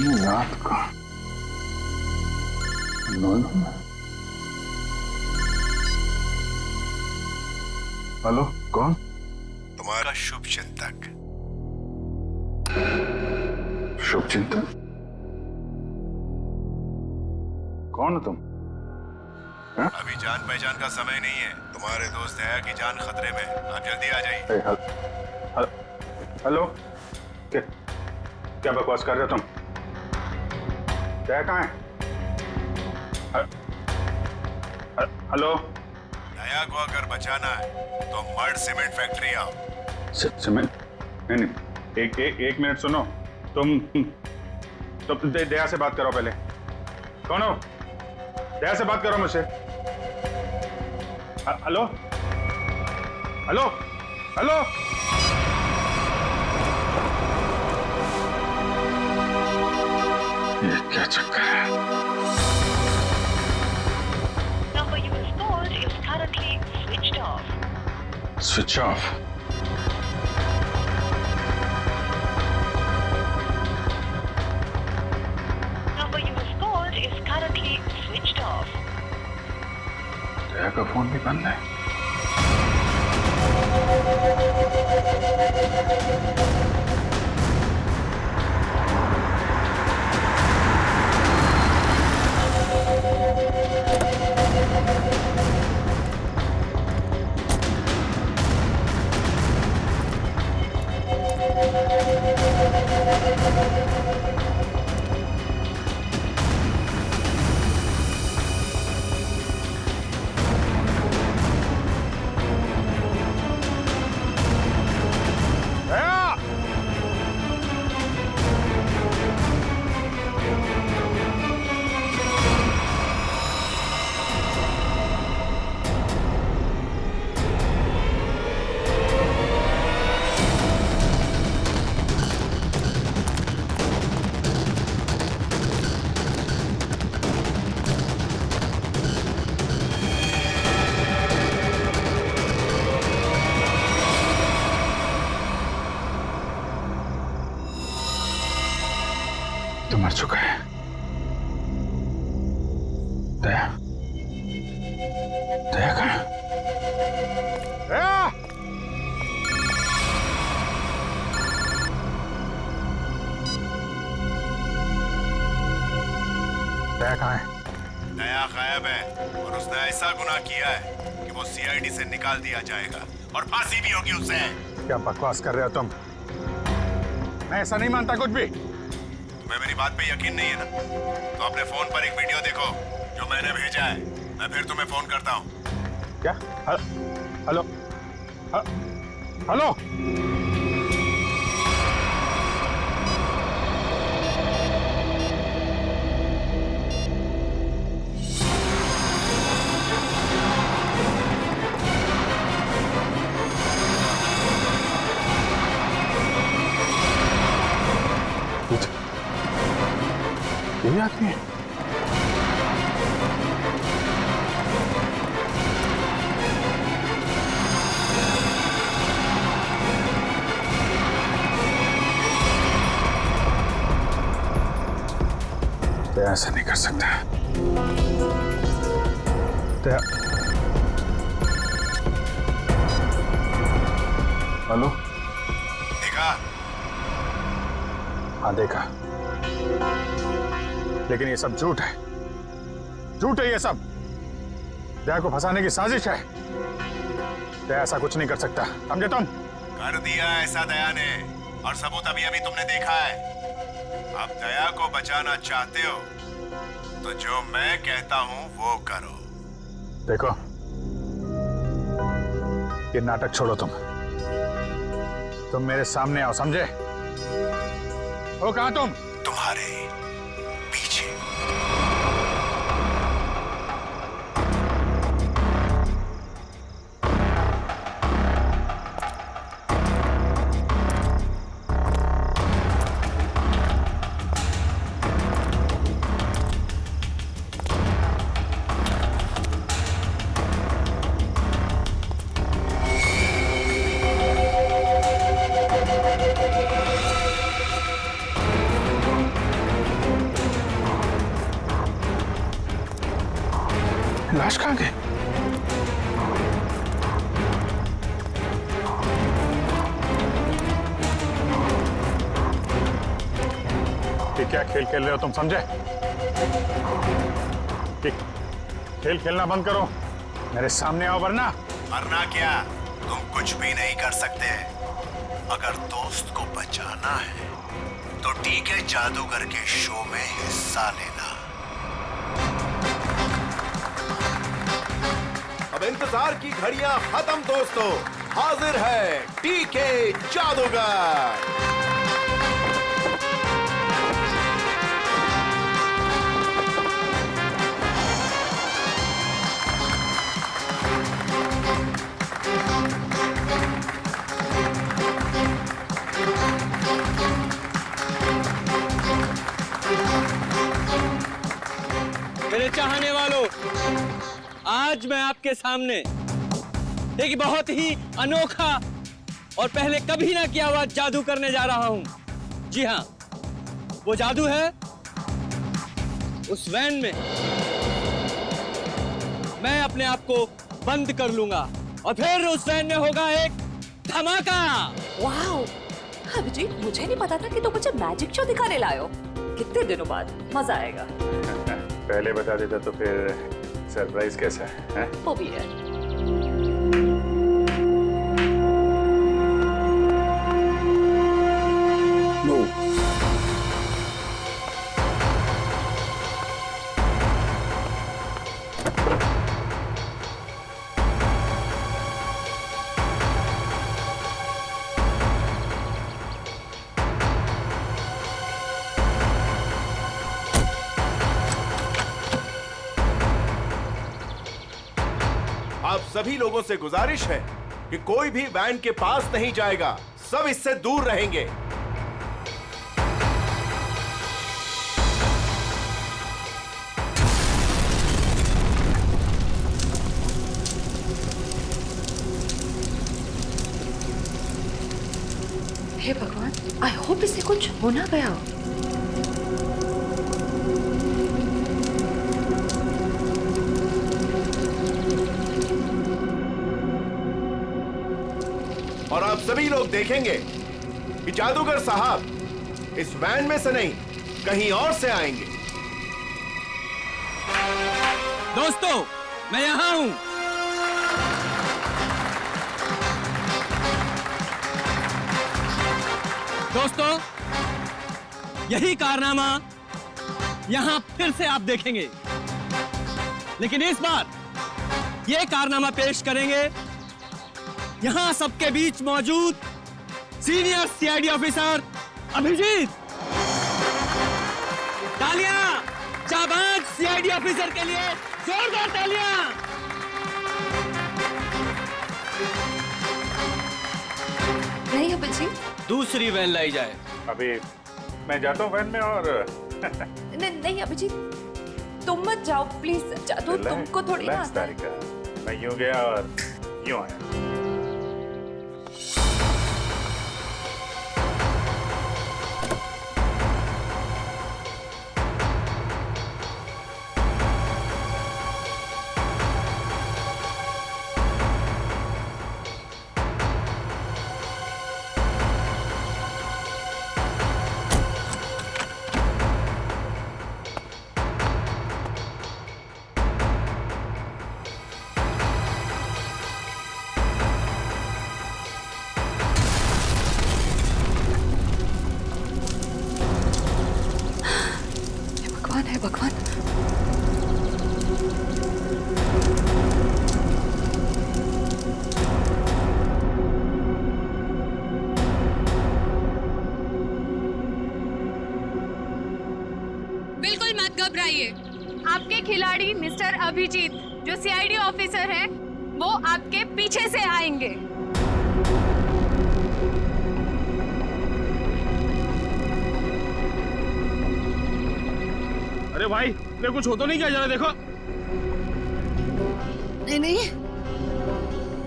ये रात का 9 में। हेलो, कौन? तुम्हारा शुभ चिंतक। शुभ चिंतक? कौन हो तुम? अभी जान पहचान का समय नहीं है। तुम्हारे दोस्त दया की जान खतरे में। आप जल्दी आ जाइए। हेलो, क्या बकवास कर रहे हो तुम? दया कहाँ है? हेलो। दया को अगर बचाना है तो मर्ड सीमेंट फैक्ट्री आओ। सीमेंट? नहीं, एक मिनट सुनो। तुम दया से बात करो पहले। कौन हो? दया से बात करो मुझसे। Hello hello hello. ये क्या चक्कर है? Number you have called is currently switched off. Switch off? Number you have called is currently switched off. दया का फोन भी बंद है। तो मर चुका है। दया, दया कहाँ? दया! दया कहाँ है? दया गायब है और उसने ऐसा गुनाह किया है कि वो सीआईडी से निकाल दिया जाएगा और फांसी भी होगी उसे। क्या बकवास कर रहे हो तुम? मैं ऐसा नहीं मानता कुछ भी। तुम्हें मेरी बात पे यकीन नहीं है ना? तो अपने फोन पर एक वीडियो देखो जो मैंने भेजा है। मैं फिर तुम्हें फोन करता हूँ। क्या? Hello hello. यही आदमी है? तो ऐसा नहीं कर सकता। हेलो? देखा? हाँ देखा, लेकिन ये सब झूठ है। झूठ है ये सब। दया को फंसाने की साजिश है। दया ऐसा कुछ नहीं कर सकता, समझे तुम? कर दिया ऐसा दया ने, और सबूत अभी अभी तुमने देखा है। अब दया को बचाना चाहते हो तो जो मैं कहता हूं वो करो। देखो, ये नाटक छोड़ो। तुम मेरे सामने आओ, समझे? हो कहां तुम? तुम्हारे पीछे। प्रकाश कहाँ गए? ये क्या खेल खेल रहे हो तुम, समझे? कि खेल खेलना बंद करो, मेरे सामने आओ, वरना वरना क्या? तुम कुछ भी नहीं कर सकते। अगर दोस्त को बचाना है तो ठीक है, जादूगर के शो में हिस्सा लेना। अब इंतजार की घड़ियां खत्म दोस्तों, हाजिर है टीके जादूगर। मेरे चाहने वालों, आज मैं आपके सामने एक बहुत ही अनोखा और पहले कभी ना किया हुआ जादू करने जा रहा हूं। जी हाँ, वो जादू है उस वैन में मैं अपने आप को बंद कर लूंगा और फिर उस वैन में होगा एक धमाका। वाओ! अभिजीत, मुझे नहीं पता था कि तुम मुझे मैजिक शो दिखाने लाए हो। कितने दिनों बाद, मजा आएगा। पहले बता देता तो फिर सरप्राइज कैसा है? वो भी है। आप सभी लोगों से गुजारिश है कि कोई भी वैन के पास नहीं जाएगा, सब इससे दूर रहेंगे। हे भगवान, आई होप इससे कुछ हो ना गया हो। और आप सभी लोग देखेंगे कि जादूगर साहब इस वैन में से नहीं, कहीं और से आएंगे। दोस्तों, मैं यहां हूं। दोस्तों, यही कारनामा यहां फिर से आप देखेंगे, लेकिन इस बार यह कारनामा पेश करेंगे यहां सबके बीच मौजूद सीनियर सीआईडी ऑफिसर अभिजीत। तालियां जाबाज सीआईडी ऑफिसर के लिए, जोरदार तालियां। नहीं अभिजीत, दूसरी वैन लाई जाए। अभी मैं जाता हूँ वैन में और नहीं अभिजीत, तुम मत जाओ प्लीज। जादू तुमको थोड़ी ना आता है। तारिका, मैं यूं गया और यूं आया। है भगवान। बिल्कुल मत घबराइए। आपके खिलाड़ी मिस्टर अभिजीत जो सीआईडी ऑफिसर हैं, वो आपके पीछे से आएंगे। अरे भाई, ये कुछ हो तो नहीं क्या? जरा देखो। नहीं नहीं,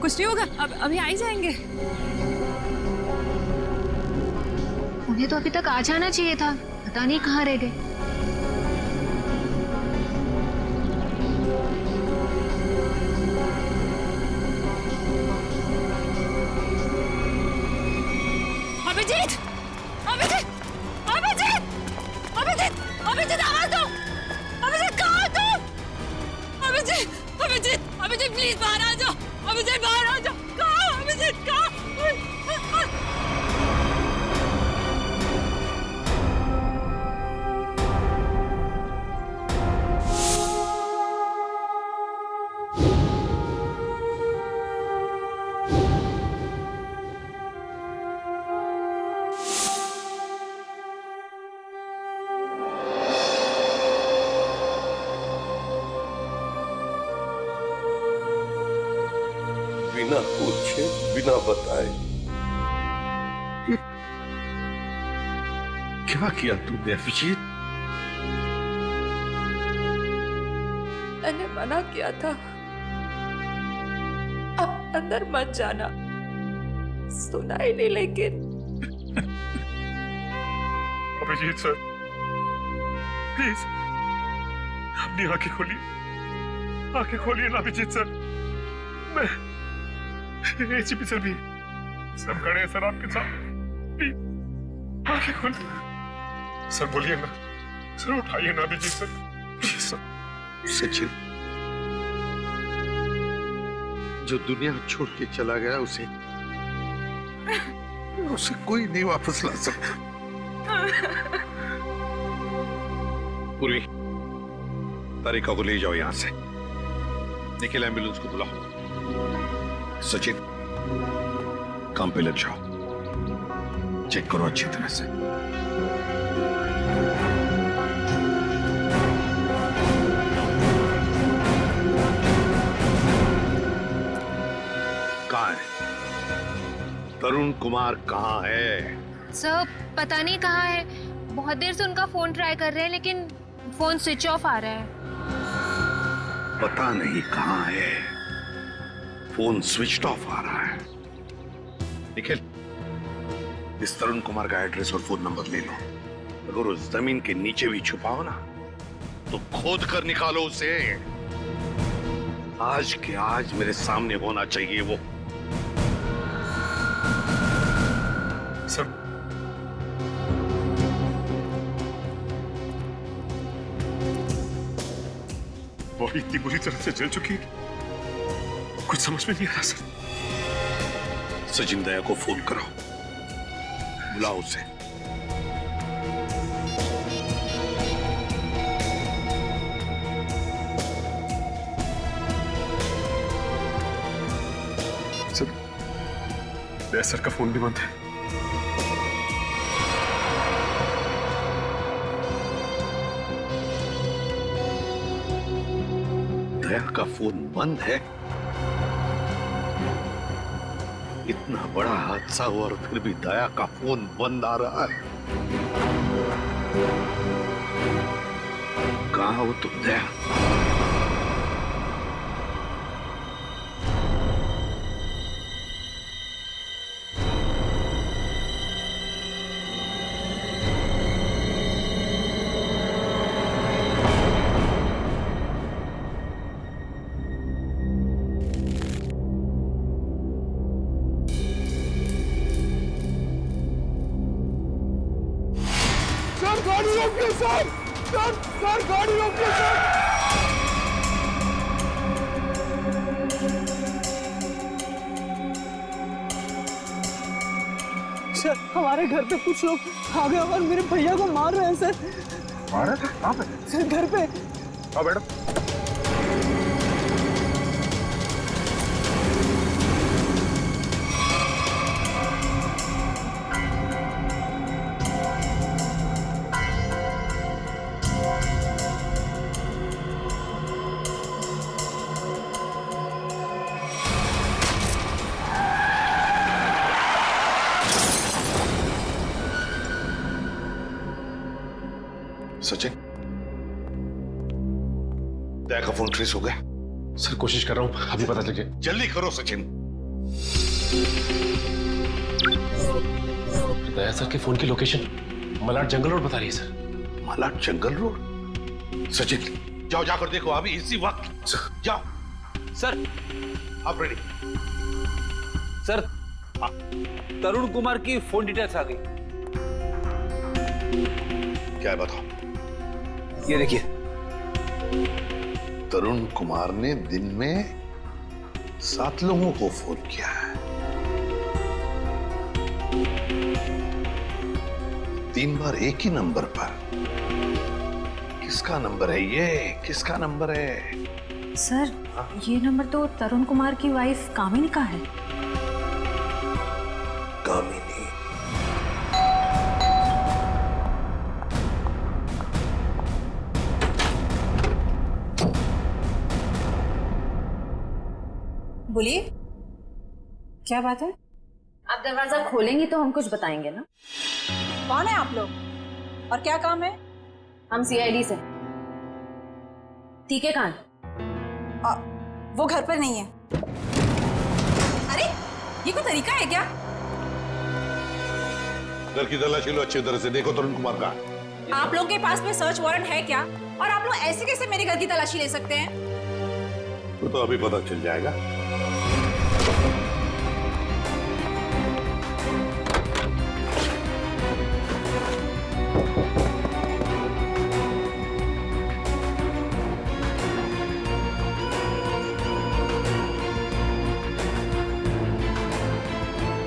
कुछ नहीं होगा, अब अभी आ ही जाएंगे। उन्हें तो अभी तक आ जाना चाहिए था, पता नहीं कहाँ रह गए। अभिजीत, अभिजीत, अभिजीत, अभिजीत, अभिजीत, आवाज दो। अभिजीत कहाँ हो तुम? अभिजीत, अभिजीत, अभिजीत प्लीज बाहर आ जाओ। अभिजीत बाहर आ जाओ। कहाँ हो अभिजीत? कहाँ? बिना पूछे, बिना बताए क्या किया तूने अभिजीत? मैंने मना किया था, अब अंदर मत जाना। सुना ही नहीं लेकिन। अभिजीत सर, प्लीज अपनी आंखें खोलिए, आंखें खोलिए ना अभिजीत सर। मैं एसीपी सर भी सब खड़े हैं सर आपके साथ। प्लीज आंखें खोलिए सर, बोलिए ना सर, उठाइए ना Abhijit sir, please sir. Sachin जो दुनिया छोड़ के चला गया उसे कोई नहीं वापस ला सकता। पूर्वी, तारिका को ले जाओ यहां से। निखिल एम्बुलेंस को बुलाओ। सचिन काम पे लग जाओ, चेक करो अच्छी तरह से। कहाँ है तरुण कुमार? कहाँ है? सर पता नहीं कहाँ है, बहुत देर से उनका फोन ट्राई कर रहे हैं लेकिन फोन स्विच ऑफ आ रहा है। पता नहीं कहाँ है, फोन स्विच ऑफ आ रहा है। निखिल, इस तरुण कुमार का एड्रेस और फोन नंबर ले लो। अगर उस जमीन के नीचे भी छुपाओ ना तो खोद कर निकालो उसे। आज के आज मेरे सामने होना चाहिए वो। सर बॉडी इतनी बुरी तरह से जल चुकी है, कुछ समझ में नहीं आ रहा सर। सचिन दया को फोन करो, बुलाओ उसे। सर दया सर का फोन भी बंद है। दया का फोन बंद है? इतना बड़ा हादसा हुआ और फिर भी दया का फोन बंद आ रहा है। कहाँ हो तुम दया? सर हमारे घर पे कुछ लोग आ गए और मेरे भैया को मार रहे हैं सर। मार रहे थे? कहाँ पे? सर घर पे। हाँ मैडम। सचिन, दया का फोन ट्रेस हो गया? सर कोशिश कर रहा हूँ, अभी पता चल जाए। जल्दी करो सचिन। दया सर के फोन की लोकेशन मलाड जंगल रोड बता रही है सर। मलाड जंगल रोड? सचिन जाओ, जाकर देखो अभी इसी वक्त। जाओ सर। आप रेडी? सर तरुण कुमार की फोन डिटेल्स आ गई। क्या है बताओ? ये देखिए, तरुण कुमार ने दिन में 7 लोगों को फोन किया है। 3 बार एक ही नंबर पर। किसका नंबर है ये? किसका नंबर है? सर, ये नंबर तो तरुण कुमार की वाइफ कामिनी का है। कामिनी? बोलिए, क्या बात है? आप दरवाजा खोलेंगी तो हम कुछ बताएंगे ना। कौन है आप लोग और क्या काम है? हम सीआईडी से। ठीक है, कहाँ? वो घर पर नहीं है। अरे, ये कोई तरीका है क्या? घर की तलाशी लो अच्छी तरह से, देखो तरुण कुमार का। आप लोगों के पास में सर्च वारंट है क्या? और आप लोग ऐसे कैसे मेरे घर की तलाशी ले सकते हैं? तो अभी पता चल जाएगा।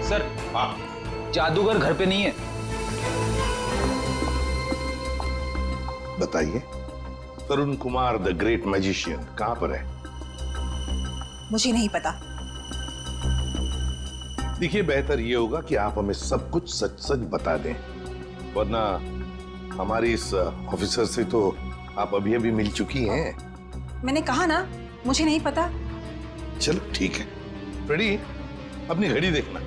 सर, जादूगर घर पे नहीं है। बताइए, तरुण कुमार द ग्रेट मैजिशियन कहां पर है? मुझे नहीं पता। देखिए, बेहतर ये होगा कि आप हमें सब कुछ सच सच बता दें, वरना हमारी इस ऑफिसर से तो आप अभी अभी मिल चुकी हैं। मैंने कहा ना, मुझे नहीं पता। चलो ठीक है। रेडी? अपनी घड़ी देखना,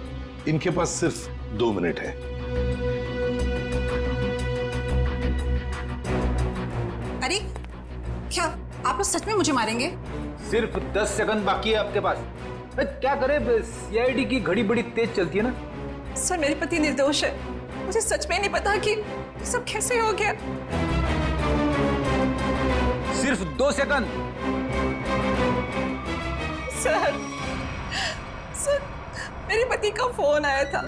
इनके पास सिर्फ 2 मिनट है। अरे, क्या आप लोग सच में मुझे मारेंगे? सिर्फ 10 सेकंड बाकी है आपके पास। क्या करे, सीआईडी की घड़ी बड़ी तेज चलती है ना। सर, मेरे पति निर्दोष है। मुझे सच में नहीं पता कि ये सब कैसे हो गया। सिर्फ 2 सेकंड। सर, मेरे पति का फोन आया था।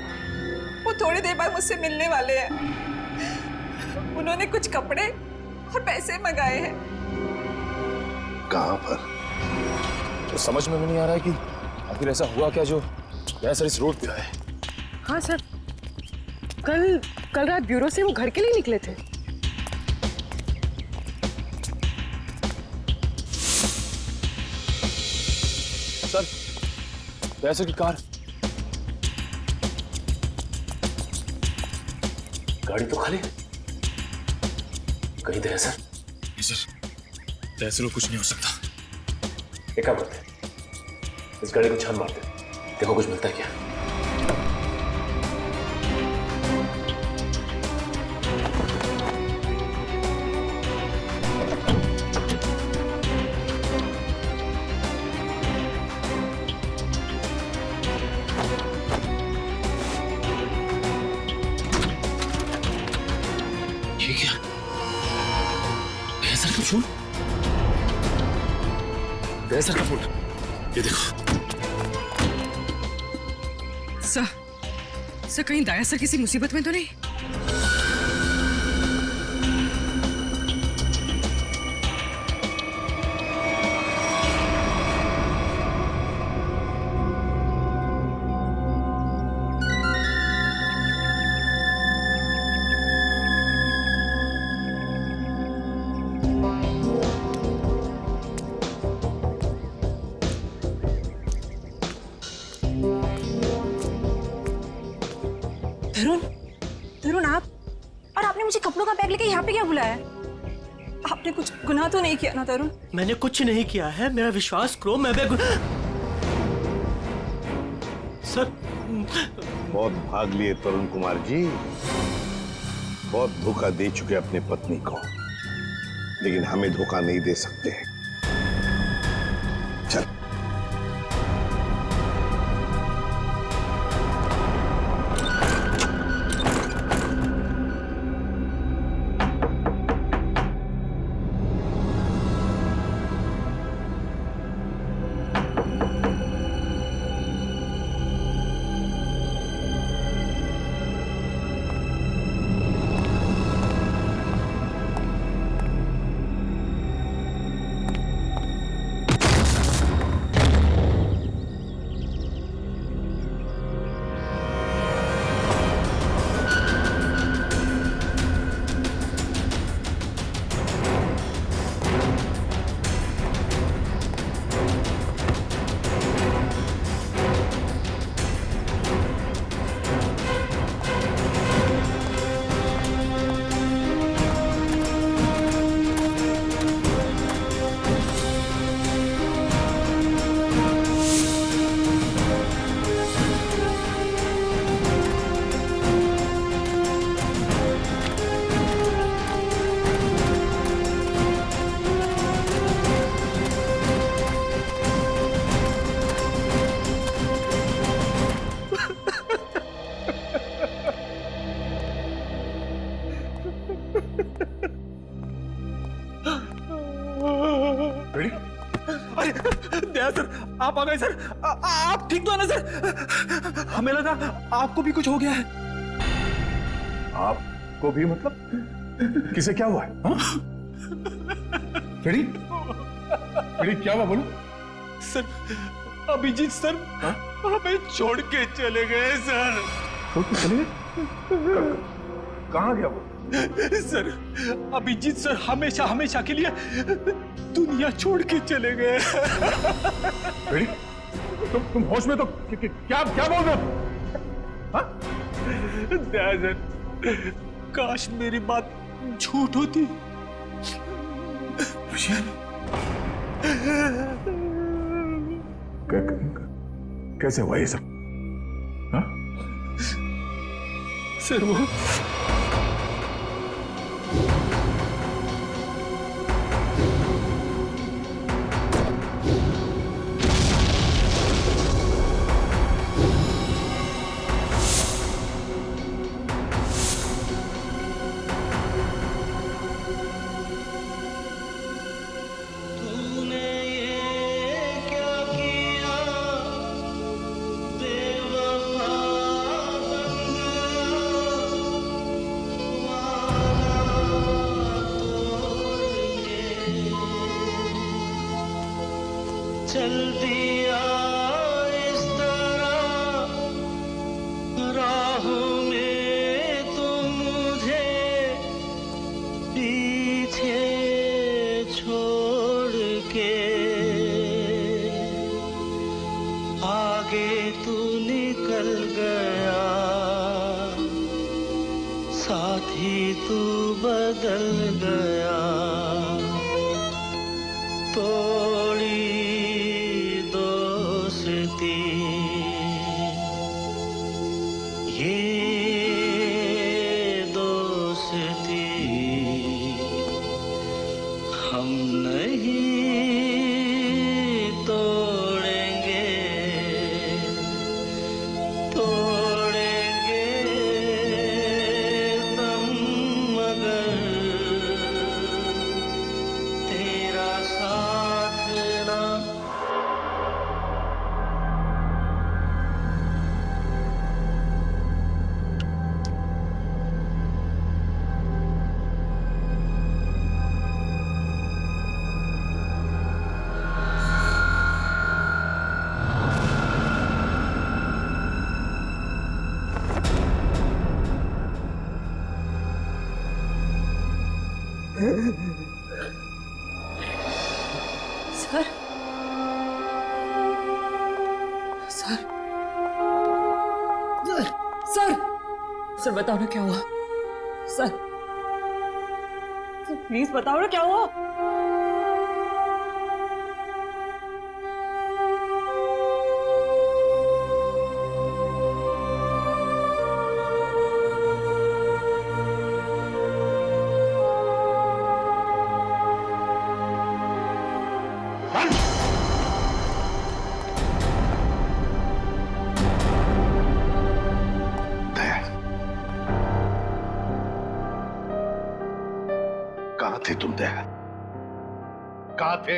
वो थोड़ी देर बाद मुझसे मिलने वाले हैं। उन्होंने कुछ कपड़े और पैसे मंगाए हैं। कहां पर? तो समझ में नहीं आ रहा है कि आखिर ऐसा हुआ क्या जो सर इस रोड पे आए। हाँ सर, कल रात ब्यूरो से वो घर के लिए निकले थे। सर, वैसे की कार, गाड़ी तो खाली। कहीं दया सर? नहीं सर, दया कुछ नहीं हो सकता। एक काम करते हैं, इस गाड़ी को छान मारते हैं, देखो कुछ मिलता है क्या। ये क्या? सर का फोन? सर का फोन, ये देखो। सर, कहीं दाया सर किसी मुसीबत में तो नहीं? तरुण, आप? और आपने मुझे कपड़ों का बैग लेके यहाँ पे क्या बुलाया? आपने कुछ गुनाह तो नहीं किया ना तरुण? मैंने कुछ नहीं किया है, मेरा विश्वास करो। मैं सर, बहुत भाग लिए तरुण कुमार जी, बहुत धोखा दे चुके अपनी पत्नी को, लेकिन हमें धोखा नहीं दे सकते। चल। आप आ गए सर। आप ठीक तो है ना सर? हमें लगा आपको भी कुछ हो गया है। आपको भी मतलब? किसे क्या हुआ है? फ्रेडी, फ्रेडी क्या हुआ बोलो? सर अभिजीत सर हमें छोड़ के चले गए सर। छोड़ के चले गए? कहाँ गया वो? सर अभिजीत सर हमेशा हमेशा के लिए दुनिया छोड़ के चले गए। फ्रेडी, तुम होश में तो क्या क्या बोल रहे हो? हाँ? सर काश मेरी बात झूठ होती। कैसे हुआ ये सब? हाँ? सर वो चल दिया इस तरह राहों में तो मुझे पीछे छोड़ के आगे तू निकल गया साथ ही तू बदल गया तोड़ी दोस्ती ये दोस्ती हम नहीं तोड़ेंगे तोड़ेंगे तुम मगर तेरा साथ ना सर सर सर सर बताओ ना क्या हुआ? सर प्लीज बताओ ना क्या हुआ? कहाँ थे तुम दया? कहाँ थे?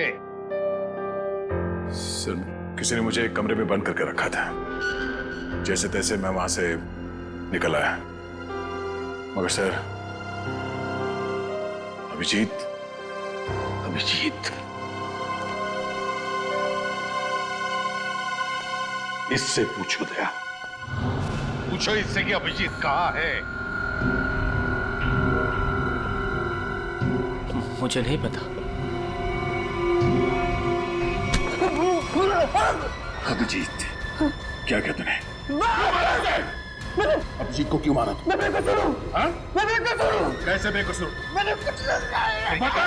सर किसी ने मुझे एक कमरे में बंद करके रखा था। जैसे तैसे मैं वहां से निकल आया, मगर सर अभिजीत अभिजीत इससे पूछो दया, पूछो इससे कि अभिजीत कहाँ है? मुझे नहीं पता। अभिजीत क्या कहते हैं? अभिजीत को क्यों मारा? मैं बेकसूर हूँ। हाँ? मैं बेकसूर हूँ। कैसे बेकसूर? मैंने कुछ नहीं बता,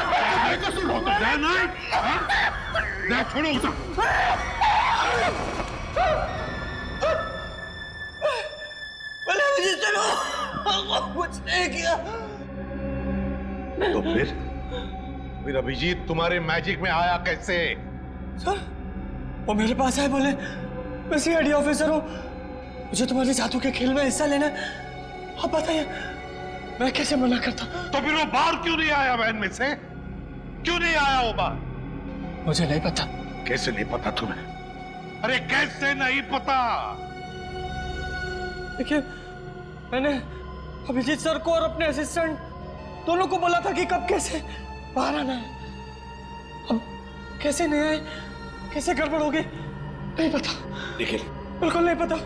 बेकसूर हो तो दया नहीं? दया छोड़ो उसे। मैंने मुझे चलो कुछ नहीं किया। तो फिर अभिजीत तुम्हारे मैजिक में आया कैसे? सर वो मेरे पास है, बोले मैं सीआईडी ऑफिसर हूँ, मुझे तुम्हारे जादू के खेल में हिस्सा लेना है। आप बताइए मैं कैसे मना करता? तो फिर वो बाहर क्यों नहीं आया वैन में से? क्यों नहीं आया वो बाहर? मुझे नहीं पता। कैसे नहीं पता तुम्हें? अरे कैसे नहीं पता? देखिए, मैंने अभिजीत सर को और अपने असिस्टेंट दोनों को बोला था कि कब कैसे बाहर आना है। अब कैसे नहीं आए, कैसे गड़बड़ होगी, नहीं पता। निखिल, बिल्कुल नहीं पता।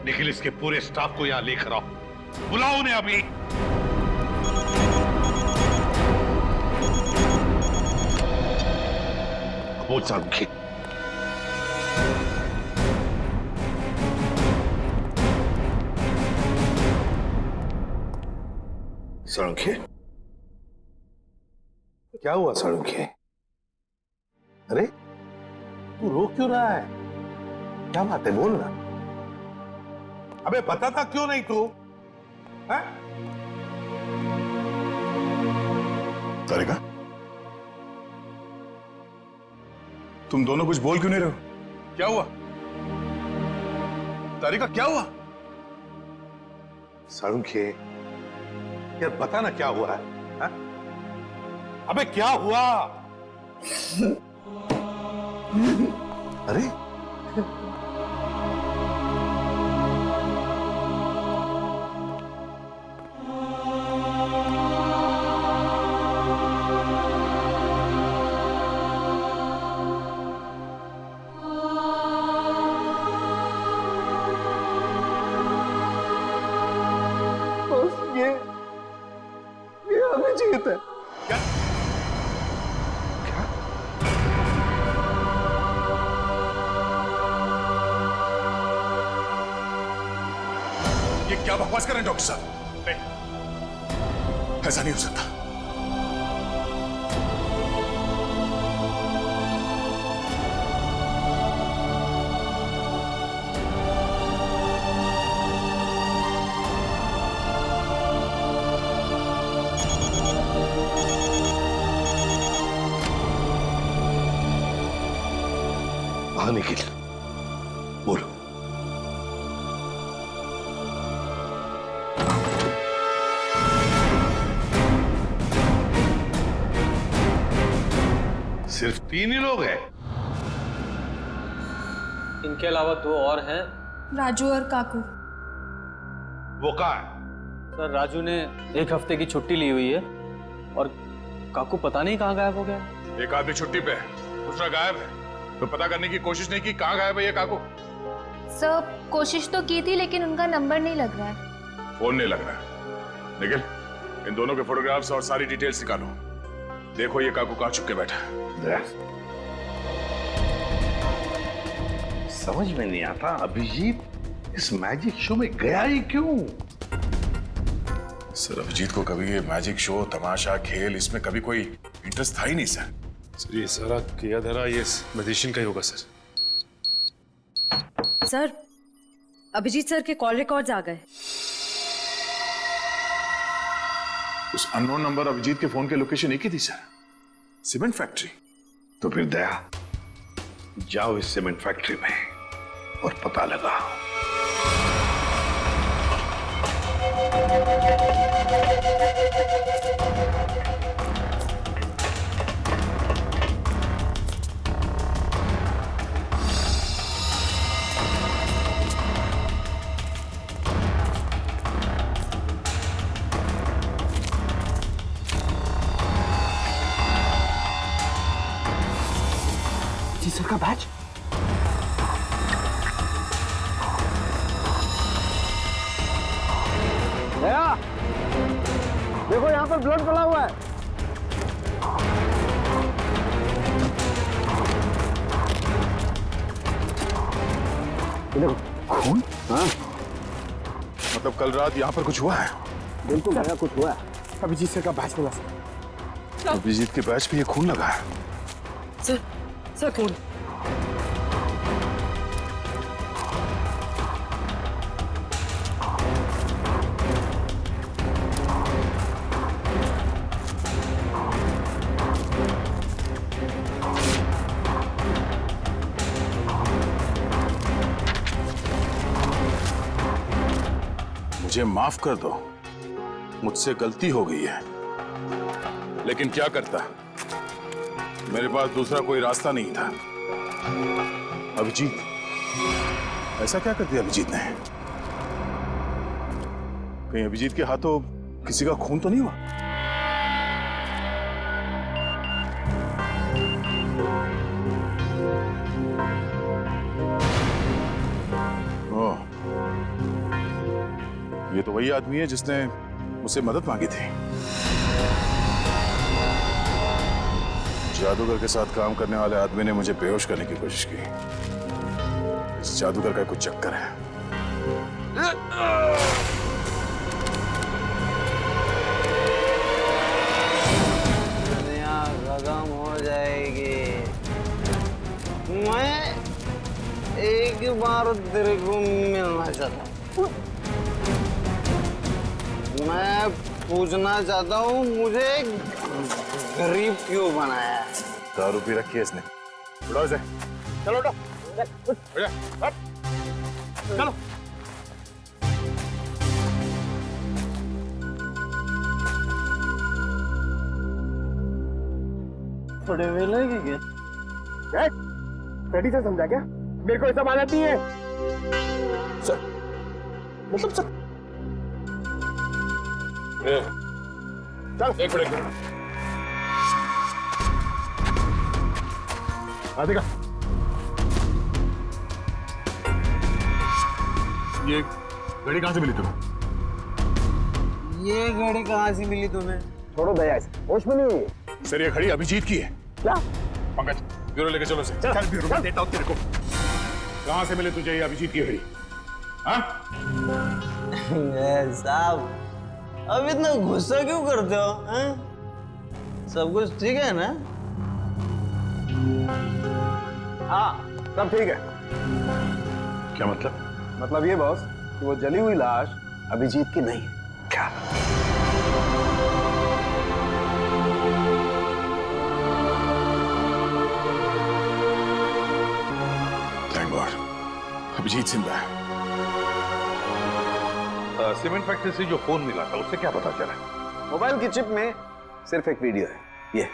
निखिल, इसके पूरे स्टाफ को यहाँ लेकर आओ, बुलाओ उन्हें अभी। बोल सारुंखी। सारुंखी, क्या हुआ सारुंखी? अरे तू रो क्यों रहा है? क्या बात है, बोल ना। अबे बताता क्यों नहीं तू? तारिका, तुम दोनों कुछ बोल क्यों नहीं रहे हो? क्या हुआ? तारिका, क्या हुआ? सारुंखी, यार बता ना क्या हुआ है? हा? अबे क्या हुआ? अरे ये अभिजीत है। ये क्या बकवास कर रहे हैं डॉक्टर साहब? नहीं, ऐसा नहीं हो सकता। हाँ निखिल, बोलो। सिर्फ 3 ही लोग हैं? इनके अलावा 2 और हैं। राजू और काकू। वो कहाँ है? सर, राजू ने 1 हफ्ते की छुट्टी ली हुई है और काकू पता नहीं कहाँ गायब हो गया। एक आदमी छुट्टी पे है, दूसरा गायब है, तो पता करने की कोशिश नहीं की कहाँ गायब है ये काकू? सर, कोशिश तो की थी लेकिन उनका नंबर नहीं लग रहा है। फोन नहीं लग रहा है। निखिल, इन दोनों के फोटोग्राफ्स और सारी डिटेल्स निकालो। देखो ये काकू कहाँ छुप के बैठा है। समझ में नहीं आता अभिजीत इस मैजिक शो में गया ही क्यों? सर, अभिजीत को कभी ये मैजिक शो, तमाशा, खेल, इसमें कभी कोई इंटरेस्ट था ही नहीं सर। सर, ये सारा किया धरा ये मैजिशियन का ही होगा सर। सर, अभिजीत सर के कॉल रिकॉर्ड्स आ गए। उस अननोन नंबर अभिजीत के फोन के लोकेशन एक ही थी सर, सीमेंट फैक्ट्री। तो फिर दया, जाओ इस सीमेंट फैक्ट्री में और पता लगाओ। जी सर का बैच। दया, देखो यहाँ पर ब्लड पड़ा हुआ है। देखो खून। हाँ, मतलब कल रात यहाँ पर कुछ हुआ है? बिल्कुल दया, कुछ हुआ है। अभिजीत सर का बैच मिला सर। अभिजीत के बैच पे ये खून लगा है। सर कौन? मुझे माफ कर दो, मुझसे गलती हो गई है, लेकिन क्या करता, मेरे पास दूसरा कोई रास्ता नहीं था। अभिजीत, ऐसा क्या कर दिया अभिजीत ने? कहीं अभिजीत के हाथों किसी का खून तो नहीं हुआ? ओह, ये तो वही आदमी है जिसने मुझसे मदद मांगी थी। जादूगर के साथ काम करने वाले आदमी ने मुझे बेहोश करने की कोशिश की। इस जादूगर का कुछ चक्कर है। दुनिया खत्म हो जाएगी। मैं एक बार तेरे को मिलना चाहता हूँ। मैं पूछना चाहता हूँ, मुझे गरीब क्यों बनाया? दारू पी रखी है इसने। उठाओ इसे। चलो उठो। चलो। थोड़े वेले की क्या? रेडी से समझा क्या? मेरे को ये सब आ जाती है। सर, मतलब सर। चल, एक मिनट। देखा ये घड़ी कहां से मिली तुम्हें? ये घड़ी कहां से मिली तुम्हें? छोड़ो दया इसे, होश में नहीं हुई। सर ये घड़ी अभिजीत की है। क्या? पंकज ब्यूरो लेके चलो इसे। चल ब्यूरो में देता हूं तेरे को। कहां से मिली तुझे ये अभिजीत की घड़ी? हाँ? साहब अब इतना गुस्सा क्यों करते हो? हाँ? सब कुछ ठीक है ना? हाँ सब ठीक है। क्या मतलब? मतलब ये बॉस कि वो जली हुई लाश अभिजीत की नहीं है। क्या? थैंक गॉड अभिजीत जिंदा है। सीमेंट फैक्ट्री से जो फोन मिला था उससे क्या पता चला? मोबाइल की चिप में सिर्फ एक वीडियो है, ये।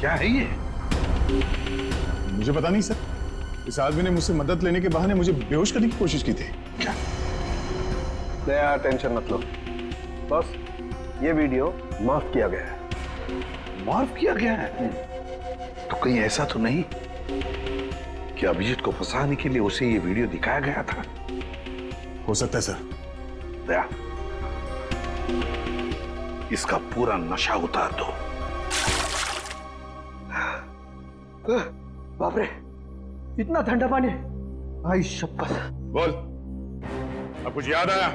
क्या है ये? मुझे पता नहीं सर। इस आदमी ने मुझसे मदद लेने के बहाने मुझे बेहोश करने की कोशिश की थी। क्या? दया टेंशन मत लो बॉस, ये वीडियो माफ किया गया है। माफ किया गया है? तो कहीं ऐसा तो नहीं कि अभिजीत को फंसाने के लिए उसे ये वीडियो दिखाया गया था? हो सकता है सर। दया इसका पूरा नशा उतार दो। बाप रे, इतना ठंडा पानी। आई शपथ। बोल, अब कुछ याद आया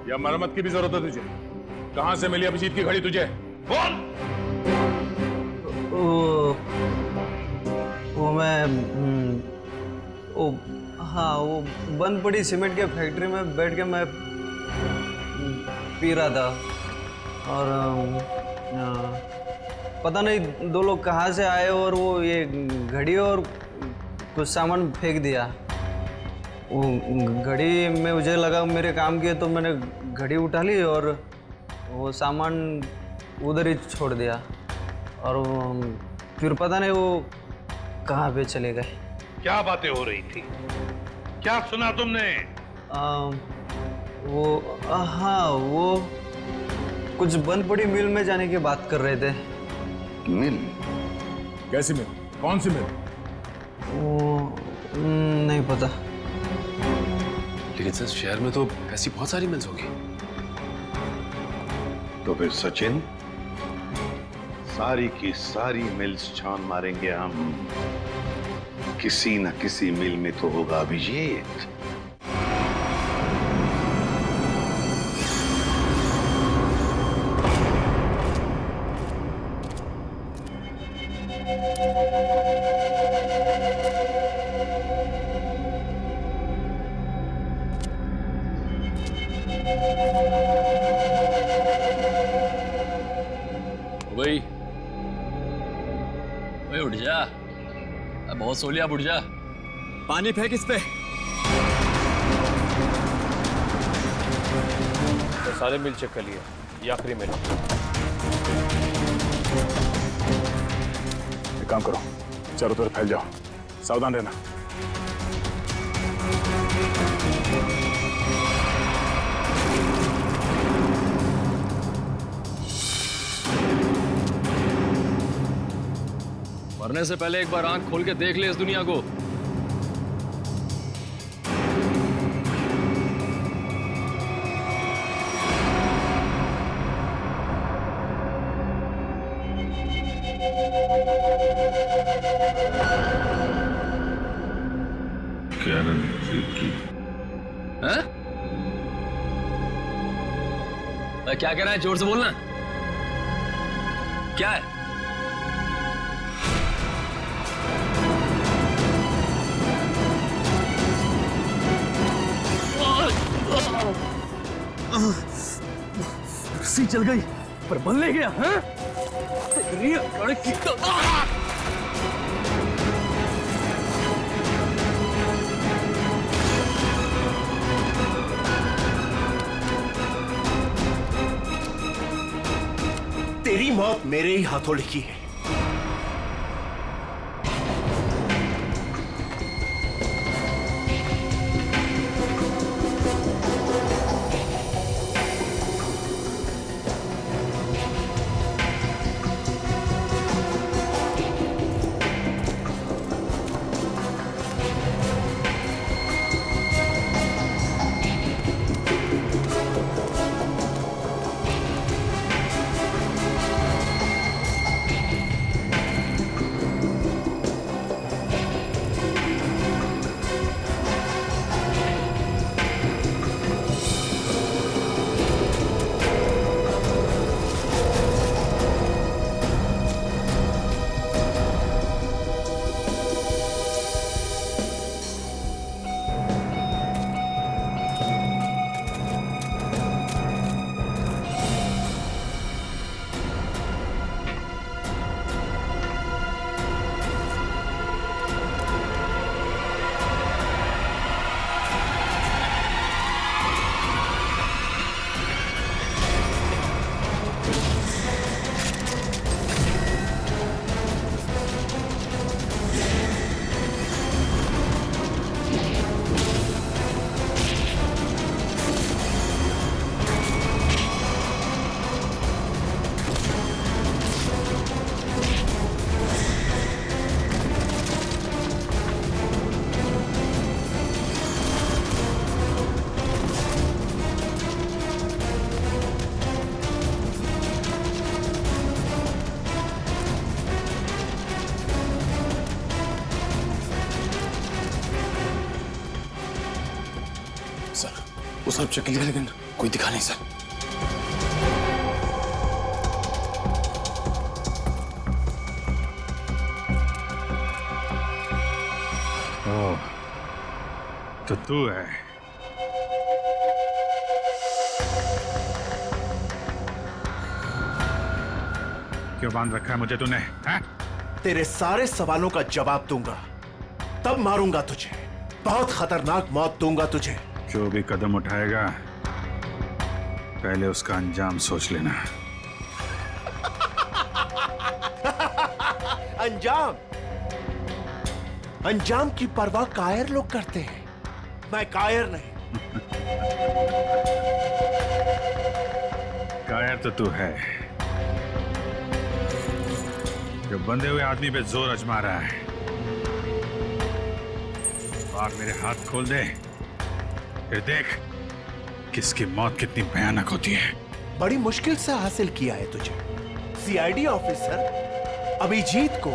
या मरम्मत की भी जरूरत है तुझे? कहां से मिली अभिजीत की घड़ी तुझे? बोल। वो मैं हाँ वो बंद पड़ी सीमेंट के फैक्ट्री में बैठ के मैं पी रहा था और पता नहीं दो लोग कहाँ से आए और वो ये घड़ी और कुछ सामान फेंक दिया। वो घड़ी में मुझे लगा मेरे काम की है तो मैंने घड़ी उठा ली और वो सामान उधर ही छोड़ दिया और फिर पता नहीं वो कहाँ पे चले गए। क्या बातें हो रही थी? क्या सुना तुमने? हाँ वो कुछ बंद पड़ी मिल में जाने की बात कर रहे थे। मिल? कैसी मिल? कौन सी मिल? वो नहीं पता। लेकिन सर शहर में तो ऐसी बहुत सारी मिल्स होगी। तो फिर सचिन, सारी की सारी मिल्स छान मारेंगे हम। किसी न किसी मिल में तो होगा अभिजीत। भाई उठ जा, बहुत सो लिया, उठ जा। पानी फेंक इस पे। मैंने सारे मिल चेक कर लिए, ये आखिरी मिल। एक काम करो, चारों तरफ फैल जाओ, सावधान रहना। मरने से पहले एक बार आंख खोल के देख ले इस दुनिया को। हैं? क्या कह रहा है? जोर से बोलना। क्या है? रस्सी चल गई पर बल ले गया। हैं? तेरी मौत मेरे ही हाथों लिखी है। वो सब चेक लिया लेकिन कोई दिखा नहीं सर। ओह, तो तू है। क्यों बांध रखा है मुझे तूने? हैं? तेरे सारे सवालों का जवाब दूंगा, तब मारूंगा तुझे। बहुत खतरनाक मौत दूंगा तुझे। जो भी कदम उठाएगा पहले उसका अंजाम सोच लेना। अंजाम? अंजाम की परवाह कायर लोग करते हैं, मैं कायर नहीं। कायर तो तू है, जो बंधे हुए आदमी पे जोर आजमा रहा है। आग मेरे हाथ खोल दे, फिर देख किसकी मौत कितनी भयानक होती है। बड़ी मुश्किल से हासिल किया है तुझे। सीआईडी ऑफिसर अभिजीत को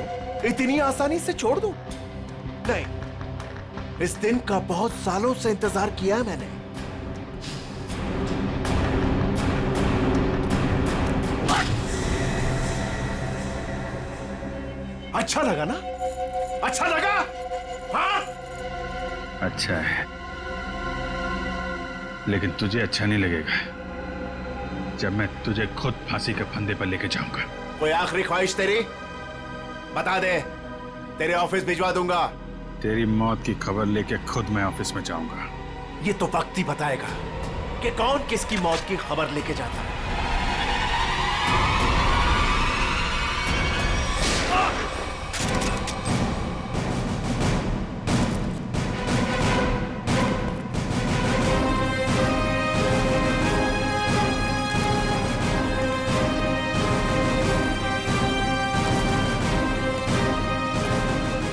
इतनी आसानी से छोड़ दूं? नहीं, इस दिन का बहुत सालों से इंतजार किया है मैंने। अच्छा लगा ना? अच्छा लगा? हाँ? अच्छा है, लेकिन तुझे अच्छा नहीं लगेगा जब मैं तुझे खुद फांसी के फंदे पर लेके जाऊंगा। कोई आखिरी ख्वाहिश तेरी? बता दे, तेरे ऑफिस भिजवा दूंगा। तेरी मौत की खबर लेके खुद मैं ऑफिस में जाऊंगा। ये तो वक्त ही बताएगा। कि कौन किसकी मौत की खबर लेके जाता है।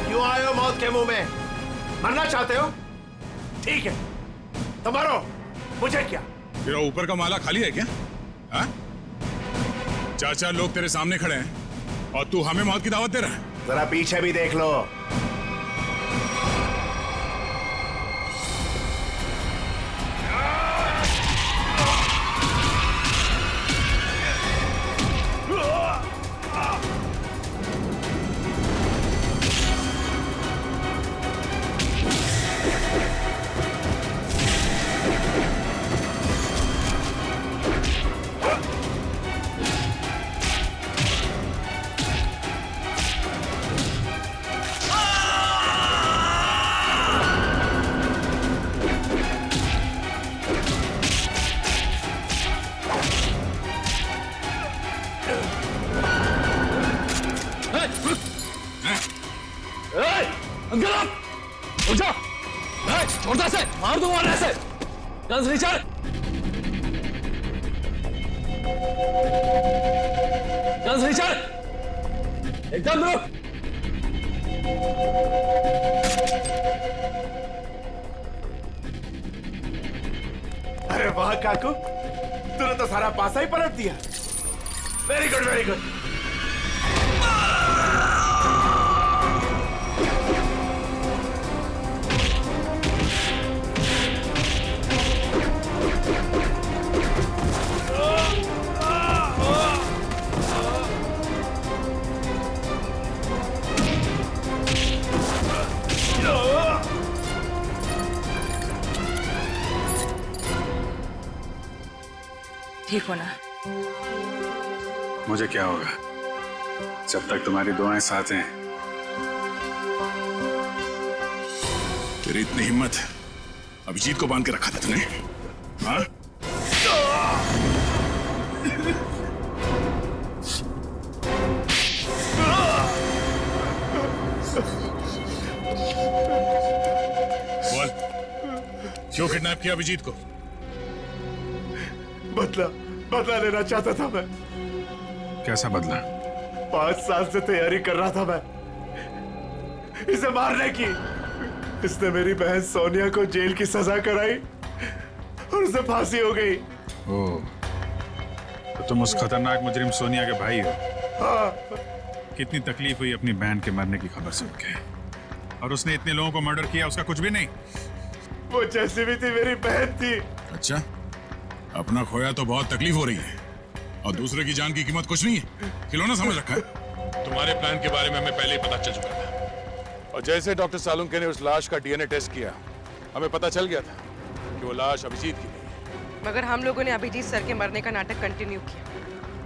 क्यों आए हो मौत के मुंह में? मरना चाहते हो? ठीक है, तो मरो, मुझे क्या। तेरा ऊपर का माला खाली है क्या? हाँ? 4 लोग तेरे सामने खड़े हैं और तू हमें मौत की दावत दे रहा है। जरा पीछे भी देख लो। छोड़ता से मार दूंगा ऐसे। गन्स रीचर, गन्स रीचर, एकदम रुक। अरे वाह काकू, तूने तो सारा पासा ही पलट दिया। Very good, very good. ठीक होना। मुझे क्या होगा जब तक तुम्हारी दुआएं साथ हैं। तेरी इतनी हिम्मत अभिजीत को बांध के रखा था तूने? हाँ? बोल, क्यों किडनैप किया अभिजीत को? बदला लेना चाहता था मैं। कैसा बदला? 5 साल से तैयारी कर रहा था मैं इसे मारने की। इसने मेरी बहन सोनिया को जेल की सजा कराई और उसे फांसी हो गई। ओह, तो तुम उस खतरनाक मुजरिम सोनिया के भाई हो? हाँ। कितनी तकलीफ हुई अपनी बहन के मरने की खबर सुन के, और उसने इतने लोगों को मर्डर किया, उसका कुछ भी नहीं? वो जैसी भी थी मेरी बहन थी। अच्छा, अपना खोया तो बहुत तकलीफ हो रही है और दूसरे की जान की कीमत कुछ नहीं है, खिलौना समझ रखा है। तुम्हारे प्लान के बारे में हमें पहले ही पता चल चुका था, और जैसे डॉक्टर सालुंके ने उस लाश का डीएनए टेस्ट किया, हमें पता चल गया था कि वो लाश अभिजीत की नहीं। मगर हम लोगों ने अभिजीत सर के मरने का नाटक कंटिन्यू किया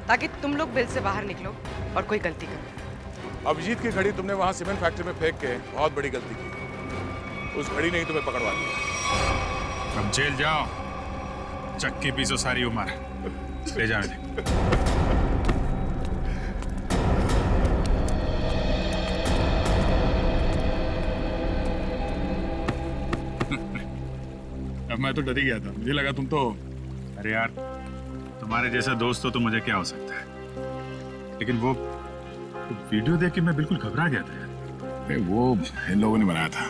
ताकि तुम लोग बिल से बाहर निकलो और कोई गलती करो। अभिजीत की घड़ी तुमने वहां सीमेंट फैक्ट्री में फेंक के बहुत बड़ी गलती की। उस घड़ी ने ही तुम्हें पकड़वा दिया। अब जेल जाओ, चक्की पीसो सारी उम्र। ले जाओ इन्हें। अब मैं तो डर ही गया था, मुझे लगा तुम तो। अरे यार, तुम्हारे जैसा दोस्त हो तो मुझे क्या हो सकता है, लेकिन वो वीडियो देख के मैं बिल्कुल घबरा गया था यार। वो इन लोगों ने बनाया था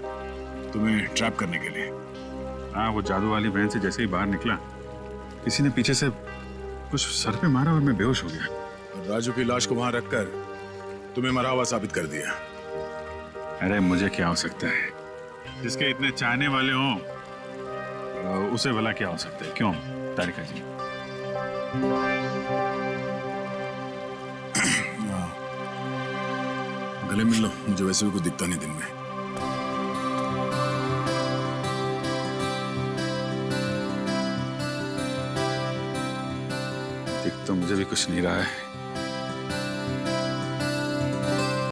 तुम्हें ट्रैप करने के लिए। हाँ, वो जादू वाली वैन से जैसे ही बाहर निकला, किसी ने पीछे से कुछ सर पे मारा और मैं बेहोश हो गया। राजू की लाश को वहां रखकर तुम्हें मरा हुआ साबित कर दिया। अरे मुझे क्या हो सकता है, जिसके इतने चाहने वाले हों उसे भला क्या हो सकता है? क्यों तारिका जी? गले मिल लो, मुझे वैसे भी कुछ दिखता नहीं दिन में। दिख तो मुझे भी कुछ नहीं रहा है।